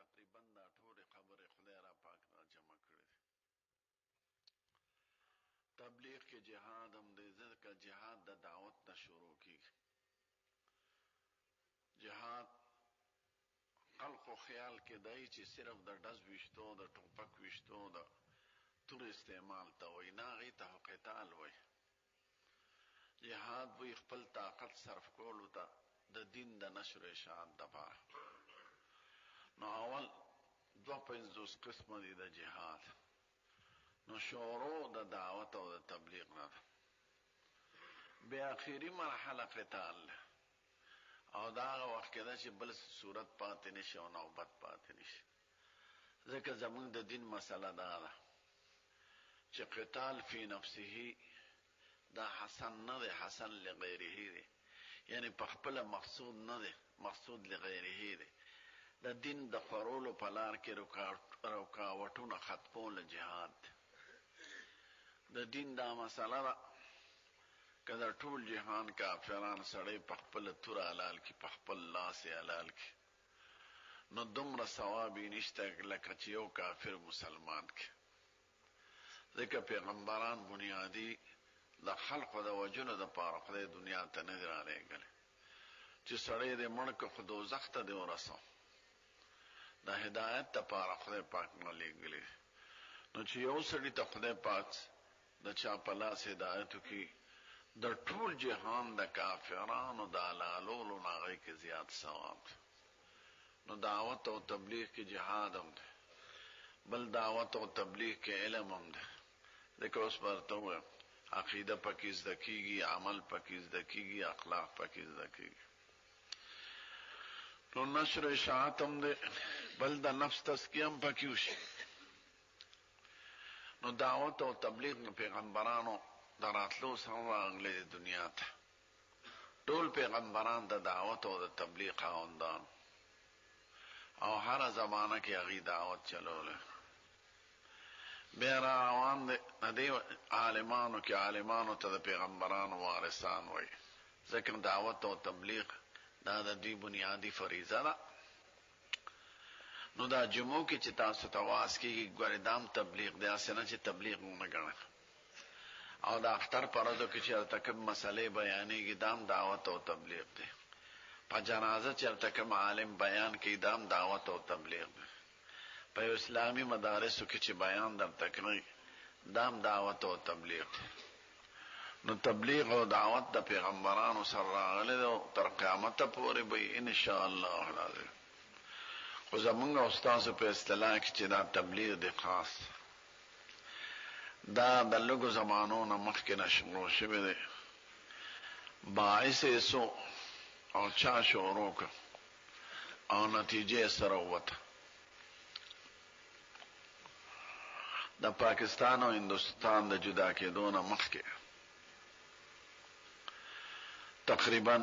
تقریبا دا ټول خبره خدای را پاک را جمع کړی تبلیغ کې جهاد هم دی ځکه جهاد د دعوت نه شروع کیږي جهاد خلقو خیال کې دی چې صرف د ډز وشتو د ټوپک وشتو د تور استعمال ته وای نه هغې ته قتال وای جهاد وی خپل طاقت صرف کولو ته د دین د نشر اشاعت دپاره نو اول 52 قسمه دي د جهاد نو شروع د دعوت او د تبلیغ نه بیا اخیری مرحله قتال او دا وخت کې دا چې بل صورت پاتې نشي او نوبت پاتې نشي ځکه زمونږ د دین مسله دا ده چې قتال فی نفسه دا حسن نه دی حسن لغیره دی یعنی په خپل مقصود نه دی مقصود لغیره دی د دین د خورولو په لار کې رکاوټونه ختمول جهاد د دین دا مسله ده که د ټول جهان کافران سړی په خپل تور حلال کې په خپل لاس حلال کې نو دومره ثواب یې نشته لکه چې یو کافر مسلمان کې ځکه پیغمبران بنیادي د خلقو د وجلو دپاره خدای دنیا ته نه دی رالېږلی چې سړی دې مړ که خو دوزخ ته دې ورسو د هدایت دپاره خدای پاک رالېږلی نو چې یو سړي ته خدای پاک د چا په لاس هدایت وکړي د ټول جهان د کافرانو د حلالولو نه هغې کې زیات ثواب نو دعوت او تبلیغ کې جهاد هم دی بل دعوت او تبلیغ کې علم هم دی ځکه اوس به درته ووایم عقیده پکې زده کېږي عمل پکې زده کېږي اخلاق پکې زده کېږي نو نشر اشاعت هم دی بل د نفس تزکیه هم پکې وشي نو دعوت او تبلیغ پیغمبرانو د راتلو سره راغلی د دنیا ته ټول پیغمبران د دعوت او د تبلیغ خاوندان او هره زمانه کې هغې دعوت چلوله بیا را روان دی د دې عالمانو کې عالمانو ته د پیغمبرانو وارثان وایي ځکه دعوت او تبلیغ دا د دوی بنیادي فریضه ده نو دا جمعو کې چې تاسو ته واعظ کېږي ګورې دام تبلیغ دی هسې نه چې تبلیغ ونه ګڼه او د اختر په ورځو کې چې هلته کوم مسلې بیانېږي دام دعوت او تبلیغ دی په جنازه چې هلته کوم عالم بیان کوي دام دعوت او تبلیغ دی په اسلامي مدارسو کې چې بیان درته کوي دام دعوت او تبلیغ دی نو تبلیغ او دعوت د پیغمبرانو سره راغلی دی تر قیامته پورې به ان شاء الله العظیم خو زمونږ استازو په اصطلاح کې چې دا تبلیغ دی خاص دا د لږو زمانو نه مخکې نه شروع شوی دی باعث یې سو او چا شروع کړ او نتیجه سره ووته د پاکستان او هندوستان د جدا کېدو نه مخکې تقریبا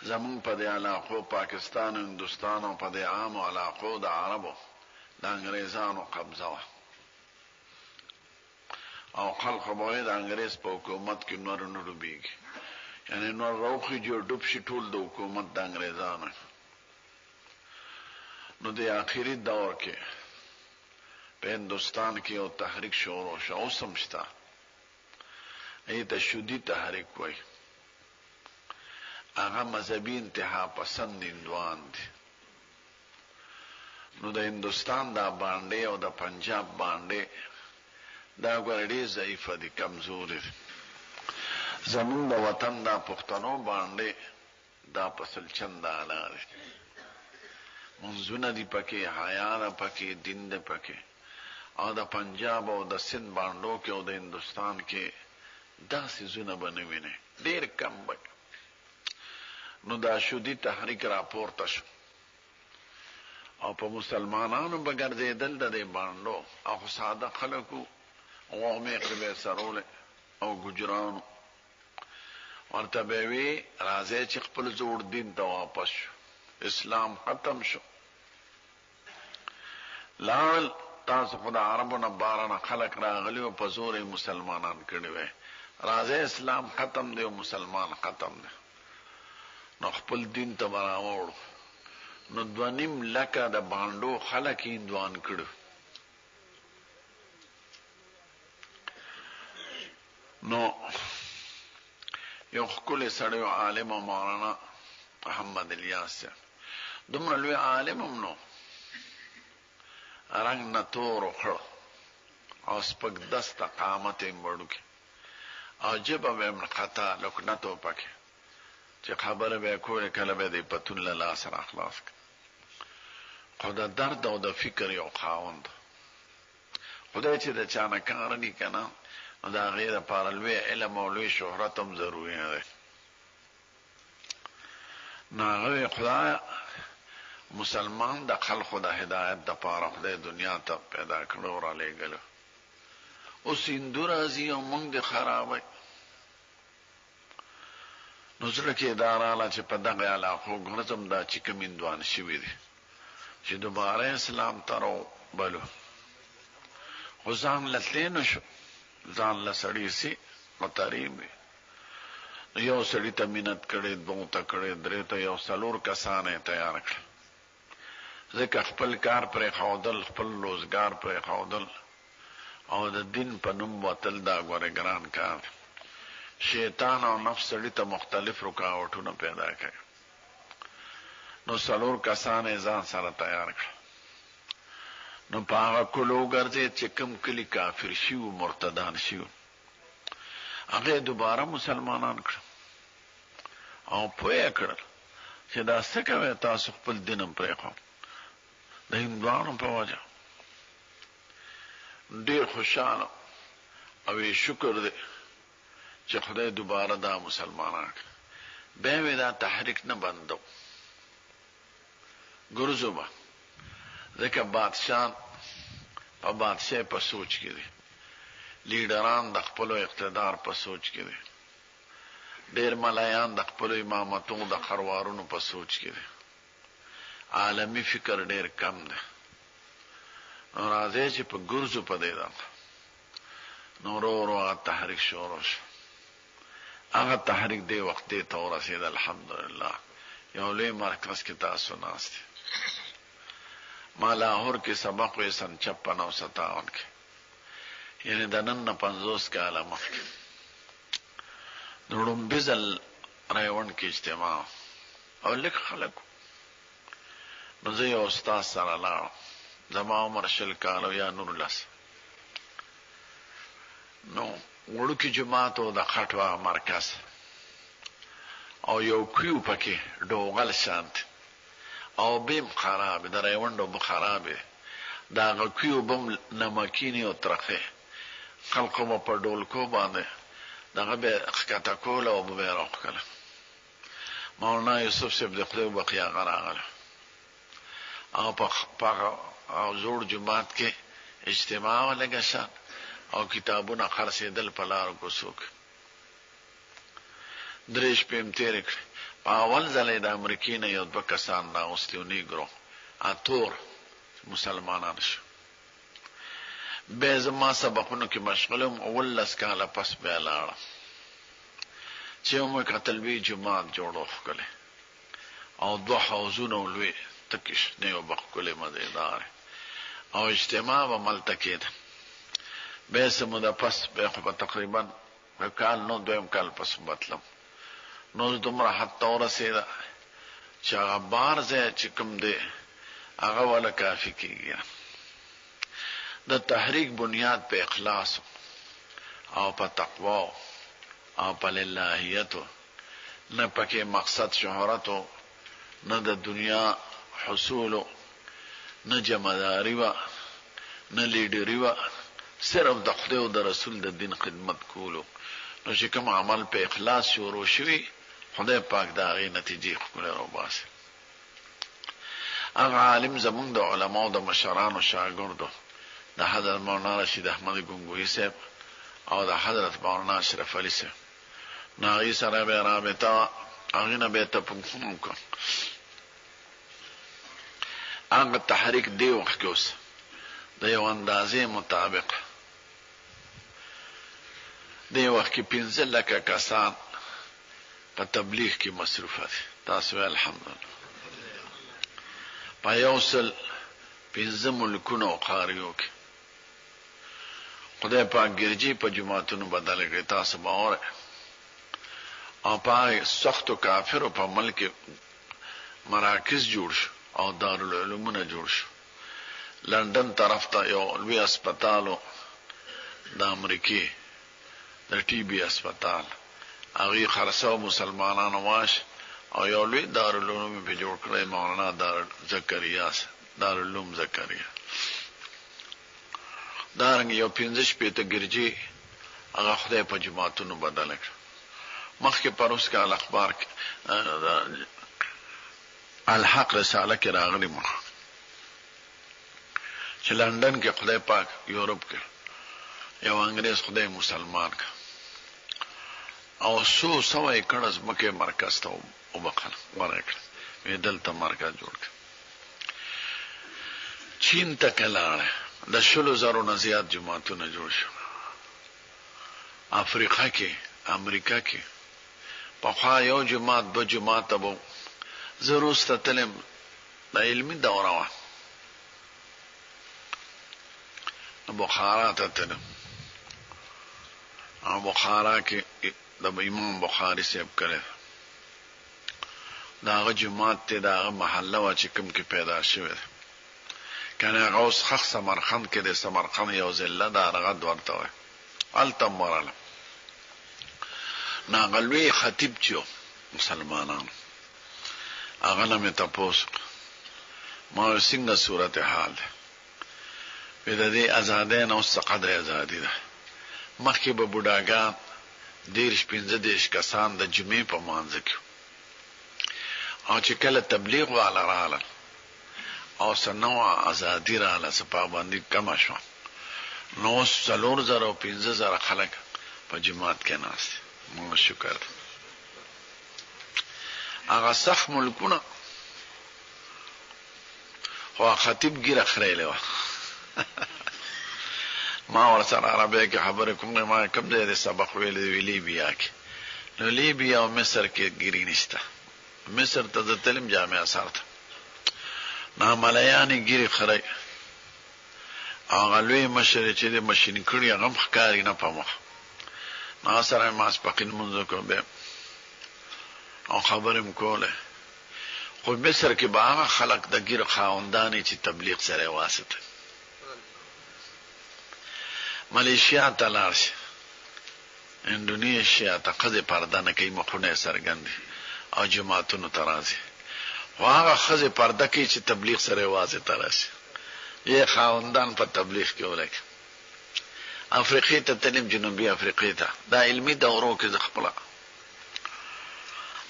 زمون په دې علاقو پاکستان او هندوستان او په دې عامو علاقو د عربو د انګریزانو قبضه وه او خلق به د انګریز په حکومت کې نور نه ډوبېږي یعنی نور راوخیږي او ډوب شي ټول د حکومت د انګریزانو نو د آخري دور کې په هندوستان کې یو تحریک شروع شو اوس هم شته هغې ته شودي تحریک وایي هغه مذهبي انتها پسند هندوان دي نو د هندوستان دا باندې او د پنجاب باندې دا ګوره ډېر ضعیفه دي کمزوري دي زمونږ د وطن دا پښتنو باندې دا پسل چند اعلی دي منځونه دي پکې حیا ده پکې دین ده پکې او د پنجاب او د سند باندو کې او د هندوستان کې دا څیزونه به نه وینې ډېر کم به نو دا شودي تحریک راپورته شو او په مسلمانانو به ګرځېدل د دې باندو او ساده خلکو غومې قربې سرول او ګجرانو ورته به وی راځي چې خپل جوړ دین ته واپس شو اسلام ختم شو لال تاسو خدای عربو نه بارانه خلق راغلی او په زور مسلمانان کړي وي راځي اسلام ختم دی او مسلمان ختم دی نو خپل دین ته راوړو نو 2.5 لکه د باندو خلک هندوان کړو. نو یو ښکلی سړی عالم مولانا محمد الیاس دومره لوی عالم هم نو، رنګ نه تور وخړ او سپک دست قامت یې وړوکی او ژبه به یې خطا لکنت و پکې چې خبره به یې کولې کله به یې د پتون له لاس را خلاص کړ. خو د درد او د فکر یو خاوند خدای چې د چا نه کار ني که نه، نو د هغې دپاره لوی علم او لوی شهرت هم ضروري نه دی. نو هغه وی خدایه مسلمان د خلقو د هدایت دپاره خدای دنیا ته پیدا کړو او رالیږلو، اوس هندو راځي او موږ د خرابوي. نو زړه کې دا راغله چې په دغه علاقو ګرځم دا چې کوم هندوان شوي دي چې دوباره اسلام ته راوبلو. خو ځان له تللی نه شو، ځان له سړي سي متریم وي. یو سړي ته منت کړی، دوه ته کړی، درې ته، یو 4 کسان یې تیار کړل، ځکه خپل کار پرې ښودل، خپل روزګار پرې ښودل او د دین په نوم وتل دا ګورې ګران کار. شیطان او نفس سړي ته مختلف رکاوټونه پیدا کوي. نو 4 کسان یې ځان سره تیار کړل. نو په هغه کلو وګرځېد چې کوم کلي کافر شوي مرتدان شوي، هغه دوباره مسلمانان کړل او پوه کړل چې دا څه کوئ تاسو خپل دین هم پرېښود د هندوانو په وجه. ډېر خوشحاله او یې شکر دی چې خدای دوباره دا مسلمانان کړل. بیا وی دا تحریک نه بندو ګرځو به، ځکه بادشاہ په بادشاہ په سوچ کې دی، لیډران د خپلو اقتدار په سوچ کې دي، ډېر ملایان د خپلو امامتو د خروارونو په سوچ کې دي، عالمی فکر ډېر کم دی. نو راځئ چې په ګرځو په دې دغه نو ورو ورو هغه تحریک شروع شو. هغه تحریک دې وخت دې ته ورسېد. الحمدلله یو لوی مرکز کې تاسو ناست دي. ما لاهور کې سبق وی سن 56 او 57 کې، یعنی د نن نه 50 کاله مخکې د لومبي ځل رایوند کې اجتماع او لږ خلک. نو زه یو استاد سره لاړم، زما عمر 20 کاله یا 19. نو وړوکی جماعت و د خټوه مرکز او یو کیو پکې ډوغل شانت او بیم خراب د رایوندو به خرابې، د هغه کیو بم نمکینې او ترخې خلقو به په ډولکو باندې دغه به ښکته کوله او به یې راوښکله. مولانا یوسف صاحب د خدای وبخښي هغه راغله او په زوړ جومات کې اجتماع ولګه شان او کتابونه خرڅېدل په لارو کوڅو کې. 3 شپې هم تېرې کړې. په اول ځل یې د امریکې نه یو 2 کسان راوستي و نیګرو اتور مسلمانان شو. بیا زما سبقونو کې مشغول وم. 19 کاله پس بیا لاړم چې مو کتل وی جماعت جوړو ښکلی او 2 حوضونه لوی تکش نه یو بخکلی مزیدار او اجتماع به ملته کېده. بیا څه موده پس بیا خو به تقریبا کال نو 2 کال پس بتلم. نو دومره حد ته ورسېده چې هغه بار ځای چې کوم دی هغه والا کافي کېږي. د تحریک بنیاد په اخلاص او په تقوا او په للهیت، نه پکې مقصد شهرت، نه د دنیا حصول، نه جمعداري و، نه لیډري و، صرف د خدای او د رسول د دین خدمت کولو. نو چې کوم عمل په اخلاص شروع شوي خدای پاک د هغې نتیجې ښکلې راوباسي. هغه عالم زمونږ د علماو د مشرانو شاګردو د حضرت مولانا رشید احمد ګنگوهي صاحب او د حضرت مولانا اشرف علي صاحب، نو هغې سره به رابطه وه. هغې نه به یې تپوسونه وکړل. هغه تحریک دې وخت کې اوس د یو اندازې مطابق دې وخت کې 15 لکه کسان په تبلیغ کې مصروفه دي. تاسو الحمدلله په یو سل 15 ملکونو او قاریو کې خدای پاک ګرځي په جماعتونو بدل کړي. تاسو باور او په سختو کافرو په ملک مراکز جوړ شو او دارالعلومونه جوړ شو. لندن طرف ته یو لوی هسپتالو د امریکای د ټي بي هسپتال هغه خرڅو مسلمانانو واش او یو لوی دارالعلوم په جوړ کړی مولانا دارالعلوم زکریا. دارنګ یو 15 پېته ګرځي هغه خدای په جماعتونو بدل کړ. مخکې پروس کې الاخبار الحق رساله کې راغلی مخ چې لندن کې خدای پاک یورپ کې یو انګريز خدای مسلمان کا او سو ایکړ ځمکه مرکز ته وبخل ورکړ وی دلته مرکز جوړ کړ. چین ته کلاړ د 100,000 نه زیات جماعتونه جوړ شو. افریقا کې امریکا کې په خوا یو جماعت دو جماعت ابو زروست تلم د علمي دوره وا بخارا ته تلم او بخارا کې د امام بخاری صاحب کړه داغه جماعت ته داغه محله وا چې کوم کې پیدا شوه کنه غوس خخ سمرقند کې د سمرقند یو ضلع دا رغد ورته وای التمرل ناغلوی خطیب چو مسلمانانو هغه نه مې تاسو ما څنګه صورت حال په دې آزادۍ نو څه قدر ازادي ده. مخکې به بوډاګان 15 کسان د جمعې په مانځ کې او چې کله تبلیغ والا رااله او سنوا ازادي رااله سپا باندې کم شو نو 4000 او 15000 خلک په جماعت کې ناست. موږ شکر هغه صح ملکونه خو خطیب ګیره خړېله ما ورسره عربی کې خبره کوم ما کوم دې سبق ویلې لیبیا کې نو لیبیا او مصر کې ګیری نشته. مصر ته د تعلیم جامعه سره نه ملایانی ګیری خړې هغه لوی مشر چې د ماشين کړی هغه ښکاری نه پمخ ما سره ما سپکین منځ کو به او خبرم کوله خو مصر کې به خلک د ګیر خاوندانې چې تبلیغ سره واسطه ملیشیا ته لاړ اندونیشیا ته قضې پرده نه کوي مخونه سرګند او جماعتونو ترازي هغه خزه پرده کوي چې تبلیغ سره واسطه راشي یې خاوندان په تبلیغ کې ولک افریقې ته تلم جنوبي افریقې ته دا علمي دورو کې خپل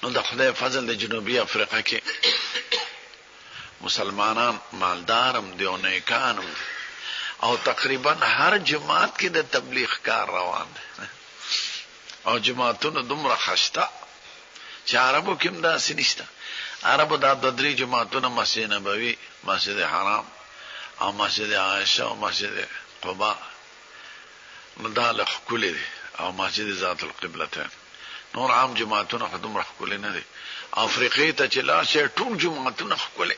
نو د خدای فضل د جنوبي افریقا کې مسلمانان مالدارم دی او نیکانم او تقریبا هر جماعت کې د تبلیغ کار روان دی او جماعتونو دومره خشته چې عربو کې دا سنشته. عربو دا د درې جماعتونو مسجد نبوي مسجد حرام او مسجد عائشه او مسجد قباء مدال خکولی او مسجد ذات القبلتين نور عام جماعتونه خدوم رخکولی نه دي. افریقې ته چې لا شي ټول جماعتونه خکولی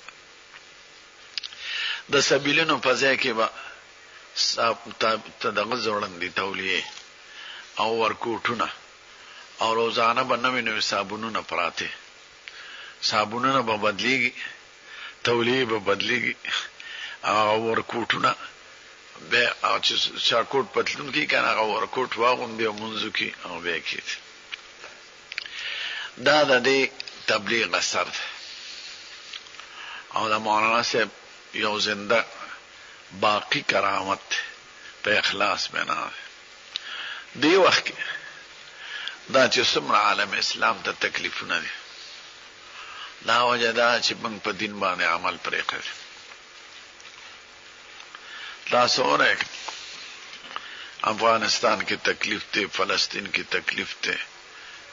د سبیلونو په ځای کې با دغه زوړن دي تولیه او ورکوټونه او روزانه باندې نوې صابونونه پراته صابونونه به بدليږي تولیه به بدليږي او ورکوټونه به او چې شاکوټ پتلون کې کنه او ورکوټ واغوندي او منځو کې او به کې دا د دې تبلیغ اثر او د مولانا صاحب یو زنده باقی کرامت په اخلاص بنا دی وخت کې دا چې څومره عالم اسلام ته تکلیفونه دي دا وجه دا چې موږ په دین باندې عمل پرې کړو. تاسو اورئ افغانستان کې تکلیف ته فلسطین کې تکلیف ته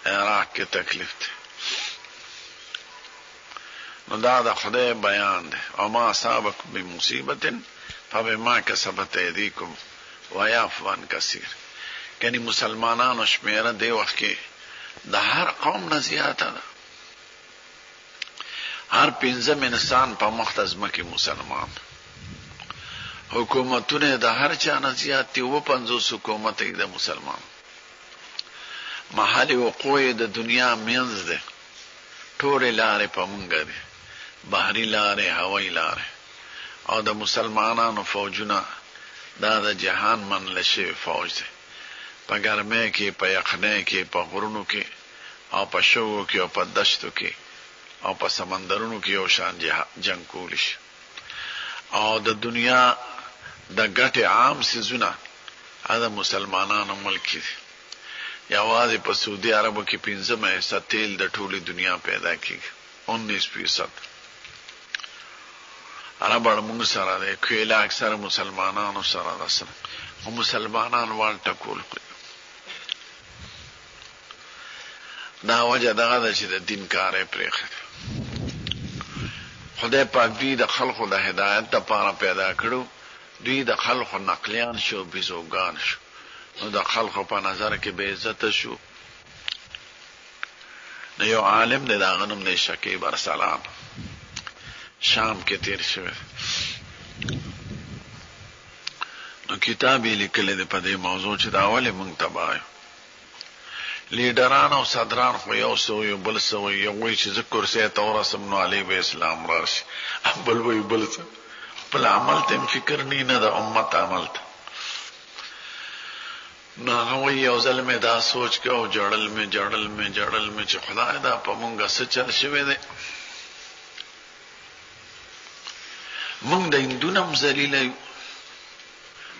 عراق کې تکلیف ته نو دا د خدای بیان دی او ما اصابک بمصیبت فبما کسبت ایدیکم ویعفو عن کثیر. یعنی مسلمانانو شمیره دی وخت کې د هر قوم نه زیاته ده هر پنځم انسان په مختزمه کې مسلمان. حکومتونه د هر چا نه زیات دي، 50 حکومت د مسلمان. محل وقوع د دنیا منځ ده، ټول لارې په مونږه دي، بحری لارې، هوایي لارې، او د مسلمانانو فوجونه دا د جهان منل شوی فوج دی. په ګرمۍ کې، په یخنۍ کې، په غرونو کې، او په شګو کې، او په دشتو کې، او په سمندرونو کې یو شان جنگ کولی شي. او د دنیا د ګټې عام سیزونه دا مسلمانانو ملک دي. یوازې په سعودي عربو کې 15% تیل د ټولې دنیا پیدا کیږي، 19%. عربان موږ سره ده، کویلا اکثر مسلمانانو سره ده، سره او مسلمانان وال ټکول کوي. دا وجه دغه ده چې د دین کارې پرېښی. خدای پاک دوی د خلقو د هدایت لپاره پیدا کړو، دوی د خلقو نقلیان شو، بیزوګان شو، نو د خلقو په نظر کې بے عزت شو. نو یو عالم دی، دا غنم دی شکیب ارسلان، شام کې تیر شوی، نو کتاب یې لیکلی دی په دې موضوع چې دا ولې موږ تباه یو. لیډران او صدران خو یو څه وایي، بل څه وایي. یو وایي چې زه کرسۍ ته ورسم نو علی به اسلام راشي، بل وایي بل څه. خپل عمل ته هم فکر نه د امت عمل ته. نو هغه وایي یو ځل مې دا سوچ کې او جړل مې چې خدای دا په مونږه څه چل شوی دی. مونږ د هندو هم ذلیله یو،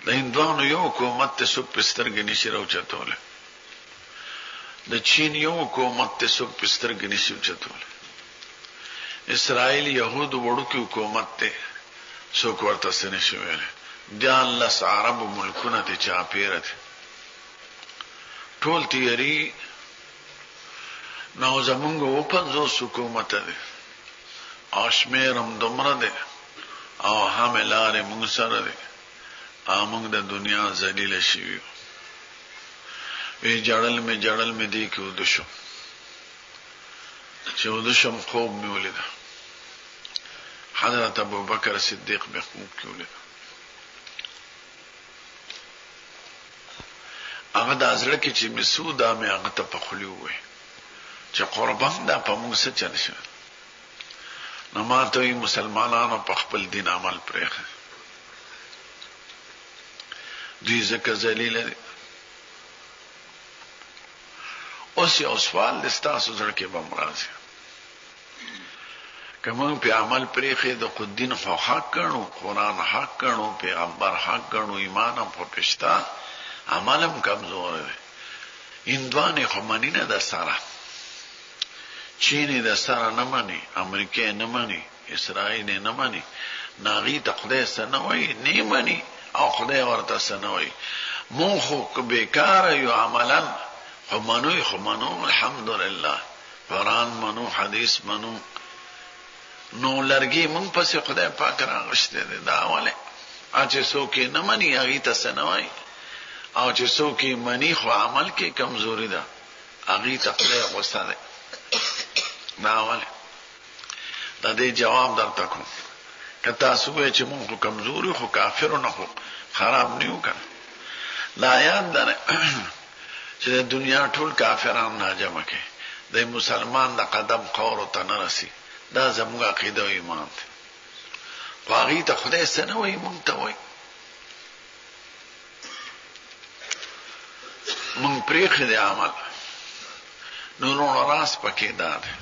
د هندوانو یو حکومت ته څوک په سترګې نشي راوچتولی، د چین یو حکومت ته څوک په سترګې نشي راوچتولی، اسرائیل یهودو وړوکی حکومت ته څوک ورته څه نشي ویلی، 14 عربو ملکونه ته چاپېره دي، ټول تیاري. نو زمونږ 50 حکومت دی، او شمیر هم دومره دی، او هم لارې مونږ سره دی، او مونږ د دنیا ذلیله شوي. وی جړل مې دی کې وده شو، چې وده شم خوب مې ولیده، حضرت ابوبکر صدیق مې خوب کې ولیده. هغه د زړه کې چې مسوده مې هغه ته په خولې ووایي چې قربان دا په موږ څه چل شوی. نو ما ته وایي مسلمانانو په خپل دین عمل پرېښی، دوی ځکه ذلیله دي. اوس یو سوال دی، ستاسو زړه کې به م راځي، که موږ په عمل پرېښی د خود دین خو حق ګڼو، قرآن حق ګڼو، پیغمبر حق ګڼو، ایمان هم خو پشته، عمل هم کمزور دی. هندوانې خو مني نه در سره، چین در سره نه مني، امریکې نه مني، اسرائیل نه مني، ناغي ته خدای څه نه وایي، نه مني، او خدای ورته څه نه وایي. مونږ خو بیکاره یو عملا، خو منو الحمدلله، قرآن منو، حدیث منو. نو لرګي مونږ پسې خدای پاک راغشتی دی. دا ولې چې څوک نه مني هغې ته څه نه وایي، او چې څوک مني خو عمل کې کمزوري ده هغې ته خدای غوسه دی. دا ولې؟ دا دې جواب درته کوم. که تاسو وایئ چې مونږ خو کمزوري، خو کافرو نه خو خراب نه یو کنه. دا یاد ده چې د دنیا ټول کافران راجمع کړي، د مسلمان د قدم خاورو ته نه رسي. دا زموږ عقیده او ایمان دی. خو هغې ته خدای څه نه وایي، مونږ ته وایي. مونږ پرېښی دی عمل. نو راس پکې دا دی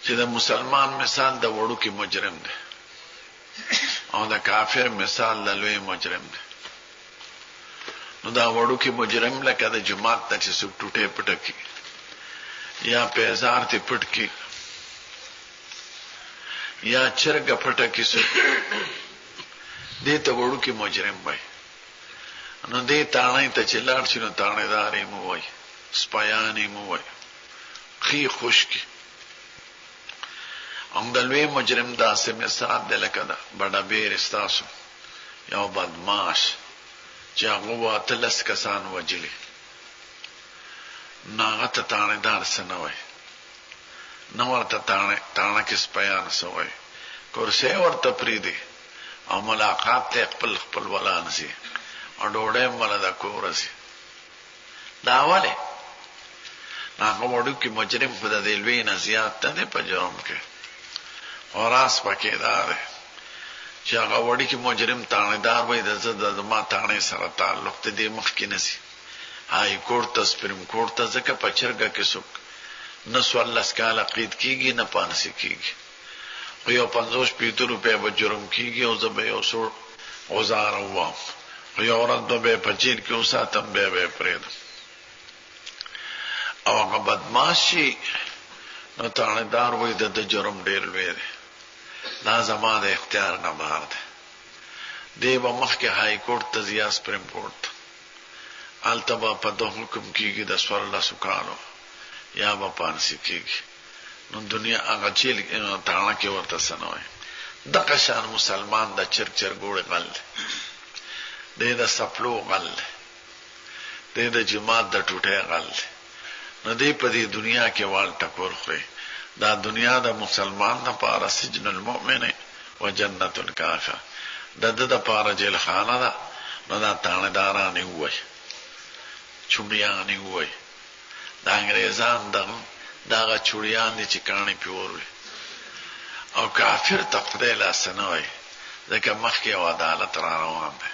چې د مسلمان مثال د وړوکي مجرم دی، او د کافر مثال د لوی مجرم دی. نو دا وړوکي مجرم لکه د جماعت ته چې څوک ټوټې پټه کړي یا پیزار ته پټ کړي یا چرګه پټه کړي څوک، دې ته وړوکي مجرم وایي. نو دې تاڼۍ ته چې لاړ شي نو تاڼېدار یې مو وایي، سپیان یې مو وایي، خی خوشکي. او د لوی مجرم داسې مثال دی لکه د بډه ستاسو یو بدماش چې هغه به 13 کسان وجلي، نو هغه ته تاڼېدار څه نه وایي. نو ورته تاڼه کې سپیان سوی کرسی ورته پریدي او ملاقات ته خپل ولان سي او ډوډۍ مله د کور سي دا اوله هغه وړو کې مجرم په د لوی نه زیات ته په جرم کې اوراس پکې دا چې هغه وړي کې مجرم تانیدار وي د ما تانه سره تعلق ته دی مخ کې نسی هاي کورټ ته سپریم کورټ ته ځکه په چرګه کې څوک نه 14 کال عقید کیږي نه پانسی کیږي یو 50 روپے به جرم کیږي او زبې او سور اوزار او یو ورځ به په چیر کې اوساتم به پرېد او هغه بدمعشي نو تانیدار وي د جرم ډیر لوی دی دا زما د اختیار نه بهر ده دی به مخکې هاي کورټ ته ځي سپریم کورټ التبا په دوه حکم کیږي د 14 کالو یا به پانسی کیږي نو دنیا هغه چیل تاڼه کې ورته سنوي د قشان مسلمان د چر ګوړ غل دی د سپلو غل دی د جماعت د ټوټه غل نو دی په دې دنیا کې وال ټکور خوري دا دنیا د مسلمان لپاره سجن المؤمن و جنت الکافر د لپاره جیل خانه ده نو دا تاڼه‌داران وي چوڑیان وي دا انګريزان دغه چوڑیان دي چې کاني پیور وي او کافر تقدیر لاسنوي ځکه مخکې او عدالت را روان ده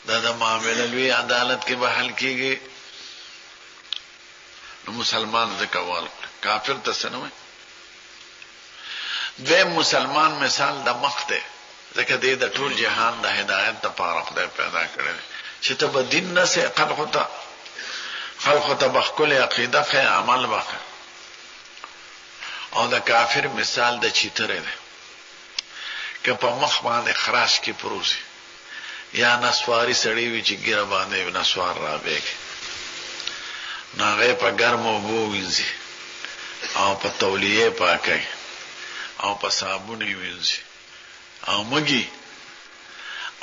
دا د معاملې لوی عدالت کې به حل کیږي نو مسلمان ځکه وال کافر ته سنوي دوی مسلمان مثال د مخ ده ځکه د ټول جهان د هدایت لپاره خدای پیدا کړی چې ته به دین نه سه خلق ته بخکل عقیده خې عمل وکړه او د کافر مثال د چیتره ده که په مخ باندې خراش کې پروسي یا نسواری سړی وی چې ګره باندې نسوار را بیګ ناغه په ګرمو بو وینځي او په تولیه پاکي او په صابون وینځي او مګي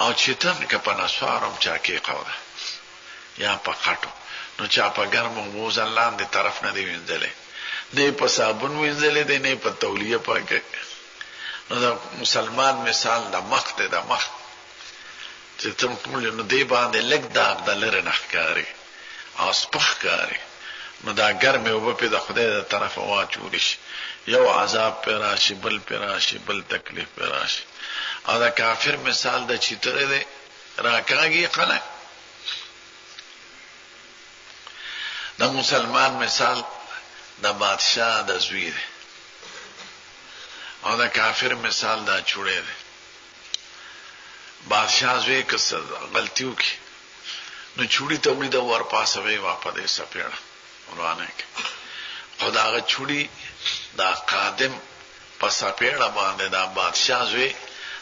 او چیتر که په نسوارم چا کې قوره یا په خټو نو چا په ګرمو بو ځلان دي طرف نه دی وینځلې نه په صابون وینځلې دی نه په تولیه پاکي نو دا مسلمان مثال د مخ ته د مخ چې تم کوم نو دی باندې لګ داغ د لره نخکاری او سپخ کاری نو دا ګرمه وب په د خدای د طرف واچول شي یو عذاب پر راشي بل پر راشي بل تکلیف پر راشي او دا کافر مثال د چیتره دی راکاږي خلک د مسلمان مثال د بادشاہ د زوی دی او دا کافر مثال دا چوڑے دی بادشاہ زوی کس غلطیو کی نو چوڑی توڑی دا ور پاسوی واپا دے سپیڑا روانه کی خدا آغا چوڑی دا قادم پا سپیڑا بانده دا بادشاہ زوی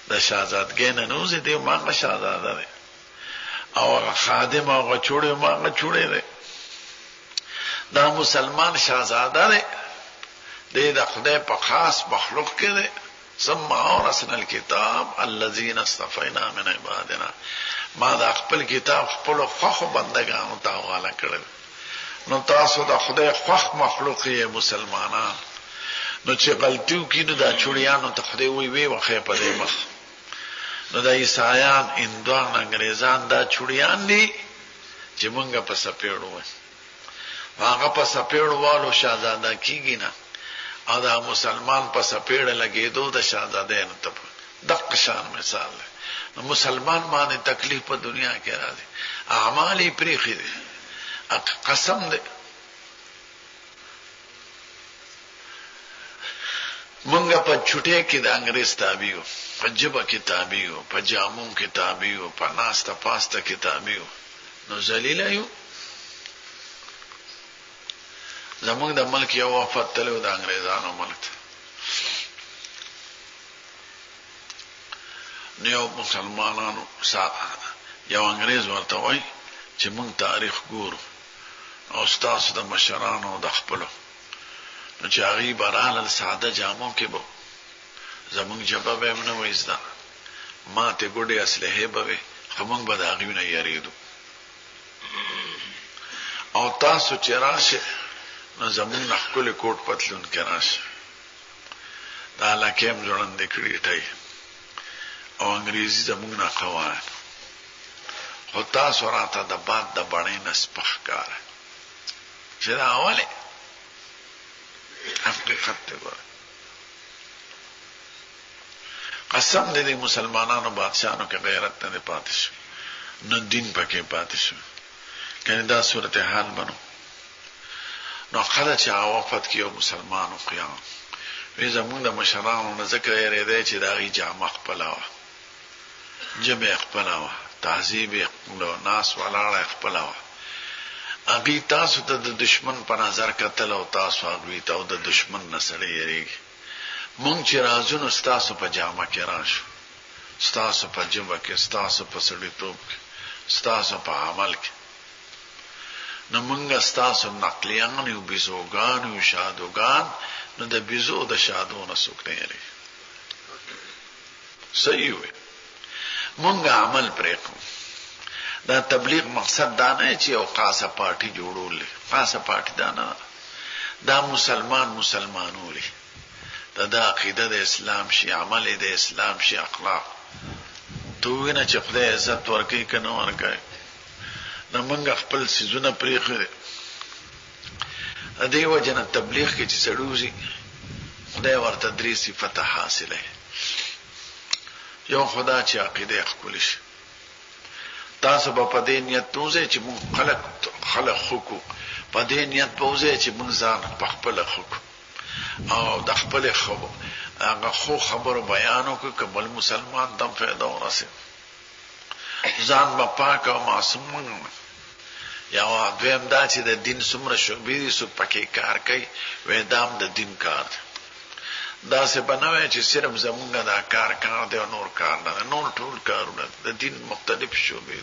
دا شازادگی ننوزی دیو مانگا شازاده دی او خادم آغا چوڑی مانگا چوڑی دی دا مسلمان شازاده دی دی دا خدای په خاص مخلوق کې دی ثم اورثنا الكتاب الذين اصطفينا من عبادنا ما دا خپل کتاب خپل خو بندگانو ته حواله کړل نو تاسو دا خدای خو مخلوق یې مسلمانان نو چې غلطیو کینو دا چوڑیانو ته خدای وی وخه په دې مخ نو دا عیسایان هندوان انګریزان دا چوڑیان دي چې مونږه په سپېړو هغه په سپېړو والو شاهزاده کیږي نه او دا مسلمان په سپېړه لګېدو د شاهزاده نه ته دغه شان مثال دی نو مسلمان باندې تکلیف په دنیا کې راځي اعمال یې پریخي دي قسم دی مونږه په چټه کې د انګريز تابعیو په جبه کې تابعیو په جامون کې تابعیو په ناسته پاسته کې تابعیو نو ذلیل یو زمونږ د ملک یو وفات تلو د انګريزانو ملک نیو مسلمانانو یو انګريز ورته وای چې مونږ تاریخ ګورو او تاسو د مشرانو د خپلو نو چې هغه برال ساده جامو کې بو زمونږ جبه به نه وېزدا ما ته ګوډي اسلحه به خمون به دا غوینه یریدو او تاسو چې راشه نو زمون نخکل کوټ پتلون کې راشه دا لکیم ځوړند کړي ټای او انګریزي زموږ نه خوان خو تاسو راته د باد د بڼې نسپخ کار چې دا اوله حقیقت دی ګوره قسم دې مسلمانانو بادشاہانو کې غیرت نه پاتې شو نو دین پکې پاتې شو کنه دا صورت حال بنو نو خلک چې وفات کیو مسلمانو قیام وی زمونږ د مشرانو نه ذکر یې دی چې دا غي جامه خپلاوه جمع خپلاوه تعذیب خپلو ناس ولاړه خپلاوه اګي تاسو ته د دشمن په نظر کتل او تاسو هغه ته د دشمن نسړې یریږي مونږ چې راځو تاسو په جامه کې راشو تاسو په جمع کې تاسو په سړیتوب کې تاسو په عمل کې نو مونږ تاسو نقلیان یو بيزوګان یو شادوګان نو د بيزو د شادو نه څوک نه لري صحیح وي مونږ عمل پرې کوو دا تبلیغ مقصد دا نه چې یو خاصه پارټي جوړول خاصه پارټي دا نه دا مسلمانول دا عقیده د اسلام شي عمل د اسلام شي اخلاق تو نه چې خدای عزت ورکړي کنه ورکړي نو موږ خپل سيزونه پرېخره ا دې وجنه تبلیغ کې چې سړوزي خدای ورته درې صفته حاصله یو خدا چې عقیده خپل شي تاسو په دې نیت توزه چې موږ خلق خو په دې نیت پوزه چې موږ ځان په خپل خو او د خپل خبر هغه خو خبر بیانو کې قبل مسلمان دم فائدہ ورسه ځان په پاک او معصوم یا دویم دا چې د دین څومره شوبې سو پکې کار کوي وې دام د دین کار دا څه بنوي چې صرف زمونږ دا کار دی او نور کار نه نور ټول کارونه د دین مختلف شوبې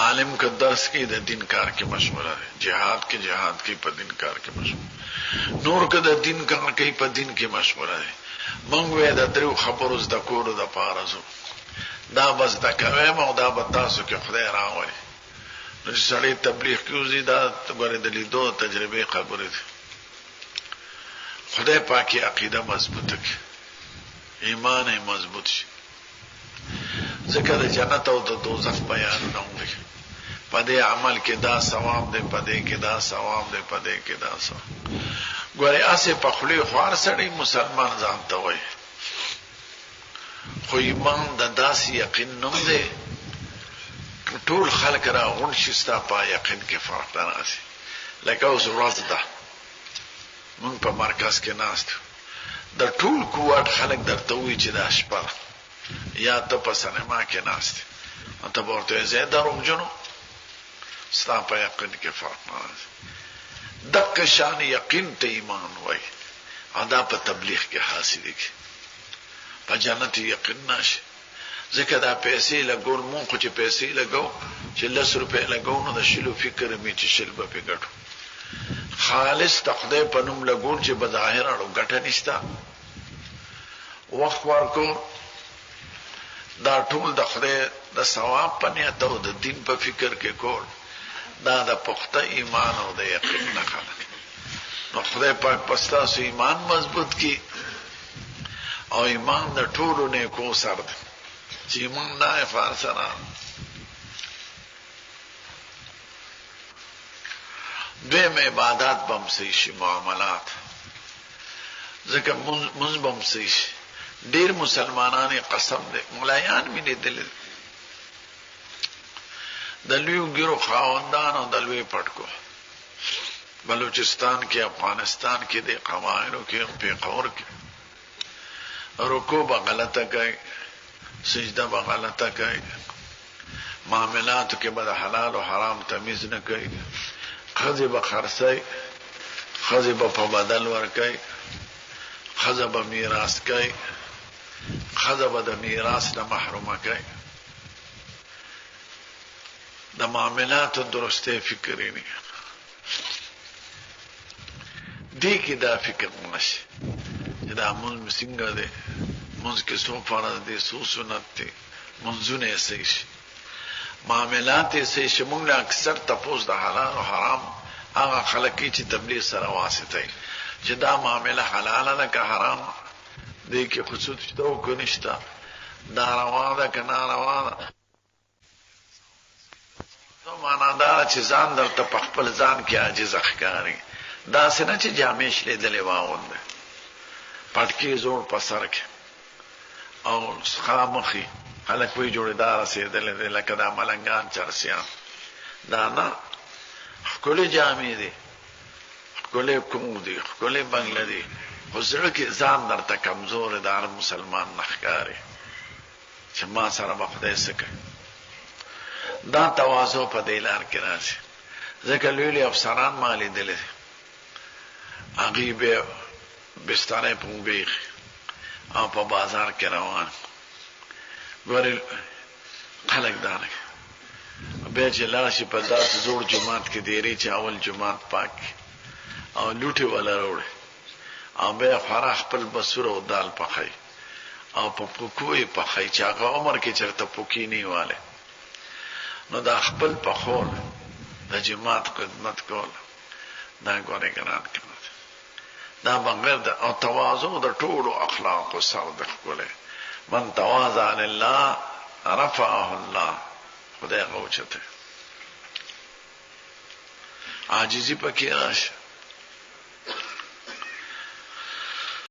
عالم کا درس کی د دین کار کې مشوره ده جهاد کې په دین کار کې مشوره نور کا د دین کار کې په دین کې مشوره ده مونږ وې د درو خبرو ز د کورو د پارازو دا بس د کوي مو دا به تاسو کې خدای راوړي نو سړی تبلیغ کوي دا غره د لیدو تجربه خبره ده خدای پاکي عقیده مضبوطه کی ایمان یې مضبوط شي ذکر جنت او د دوزخ بیان نه وي پدې عمل کې دا ثواب دی پدې کې دا ثواب دی پدې کې دا ثواب ګوره اسه په خلی خوار سړی مسلمان ځان ته وي خو ایمان د داسې یقین نوم دی ټول خلک را غون شستا په یقین کې فرق راځي لکه اوس ورځ ده مونږ په مرکز کې ناست د ټول کوټ خلک درته وي چې دا شپه یا ته په سینما کې ناست ته ورته زیاده روجنو ستا په یقین کې فرق راځي دغه شان یقین ته ایمان وای ادا په تبلیغ کې حاصل کی په جنت یقین نشي ځکه دا پیسې لګول مونږ چې پیسې لګاو چې 10 روپے لګاو نو د شلو فکر می چې شل به ګټو خالص تخدای په نوم لګول چې بظاهر اړو ګټه نشتا وخت ورکو دا ټول د خدای د ثواب په نیت او د دین په فکر کې کول دا د پخته ایمان او د یقین نه خلک نو خدای پاک پستا سو ایمان مضبوط کی او ایمان د ټولو نه کو سر چې ایمان نه فارسره دویم عبادت بم سي معاملات ځکه منځ بم سي ډیر مسلمانانه قسم دې مولایان مې دل دلوی ګرو خاوندان او دلوی پټکو بلوچستان کې افغانستان کې د قواعدو کې په قور کې رکوع به غلطه کوي سجده به غلطه کوي معاملات کې به حلال او حرام تمیز نه کوي خزه به خرڅي خزه به په بدل ور کوي خزه به میراث کوي خزه به د میراث نه محرومه کوي د معاملات درسته فکر نه دی کې دا فکر نشي دا مونږ څنګه ده مونږ کې څو فرض دي څو سنت دي منځونه یې صحیح معاملات یې صحیح مونږ اکثر تاسو د حلال او حرام هغه خلک چې تبلیغ سره واسطه چې دا معامله حلاله ده که حرام دې کې خصوص شته او که نشته، دا روا ده که ناروا ده. نو معنا دا چې ځان درته په خپل ځان کې عاجز ښکاري، داسې نه چې جامې شلېدلې واغوندې پټکي زوړ په سر کې او خامخي خلک وایي جوړېدار رسېدلې دی لکه دا ملنګان چرسیان. دا نه، ښکلې جامې دي، ښکلې کونګ دي، ښکلې بنګله دي، خو زړه کې ځان درته کمزور دی، هر مسلمان نه ښکاري چې ما سره به خدای څه کوي. دا تواضع په دې لار کې راځي. ځکه لوی لوی افسران ما لیدلي دي، هغوی به بسترې پونګې او په بازار کې روان ګورې خلک دا نه بیا چې لاړ شي په داسې زوړ جومات کې دیري چې اول جومات پاک او لوټې والا راوړي او بیا خورا خپل بسور او دال پخوي او په پوکو یې پخوي چې هغه عمر کې چېرته پوکي نه واله. نو دا خپل پخول د جومات خدمت کول دا ګورې ګران کړه. دا بغیر د او تواضع د ټولو اخلاقو سره د ښکلی. من تواضع لله رفعه الله، خدای غوچته عاجزی پکې راشه.